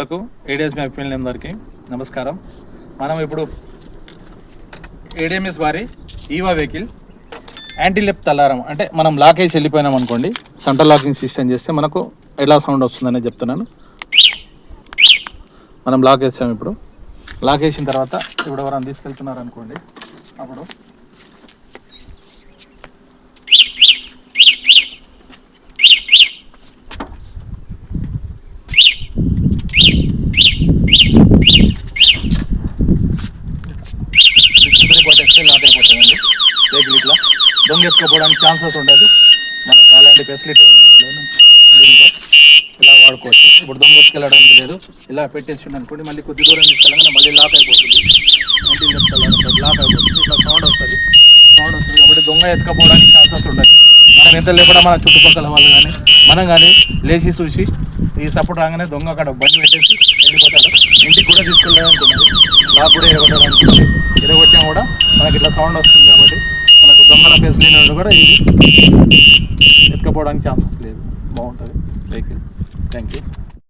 ADS మ్యాఫిల్ అందరికీ నమస్కారం. మనం ఇప్పుడు ఏడిఎంఎస్ వారి Eva vehicle anti left alarm అంటే మనం లాక్ వేసి వెళ్ళిపోయినాం అనుకోండి, సెంటర్ లాకింగ్ సిస్టమ్ చేస్తే మనకు ఎలా సౌండ్ వస్తుందని చెప్తున్నాను. మనం లాక్ వేసాము. ఇప్పుడు లాక్ వేసిన తర్వాత ఇప్పుడు ఎవరైనా తీసుకెళ్తున్నారు అనుకోండి, అప్పుడు లాక్ అయిపోతుందండి వెహికల్. ఇట్లా దొంగ ఎత్తుకోవడానికి ఛాన్సెస్ ఉండదు. మనకు అలాంటి ఫెసిలిటీ ఉంది దీంట్లో. ఇలా వాడుకోవచ్చు. ఇప్పుడు దొంగ ఎత్తుకెళ్ళడానికి లేదు, ఇలా పెట్టేసి అనుకోండి, మళ్ళీ కొద్ది దూరం తీసుకెళ్ళగానే మళ్ళీ లాక్ అయిపోతుంది. లాక్ అయిపోతుంది. ఇట్లా సౌండ్ వస్తుంది కాబట్టి దొంగ ఎత్తుకపోవడానికి ఛాన్సెస్ ఉండదు. మనం ఎంత లేకుండా మన చుట్టుపక్కల వాళ్ళు కానీ మనం కానీ లేచి చూసి ఈ సపోర్ట్ రాగానే దొంగ అక్కడ బండి పెట్టేసి వెళ్ళిపోతాడు. ఇంటికి కూడా తీసుకెళ్ళడానికి ఉన్నది. లాక్ కూడా ఎరగొట్టినా కూడా మనకి ఇట్లా సౌండ్ వస్తుంది కాబట్టి మనకు దొంగల ఫెసిలిటీ కూడా ఇది ఎత్తుకపోవడానికి ఛాన్సెస్ లేదు. బాగుంటుంది వెహికల్. Thank you.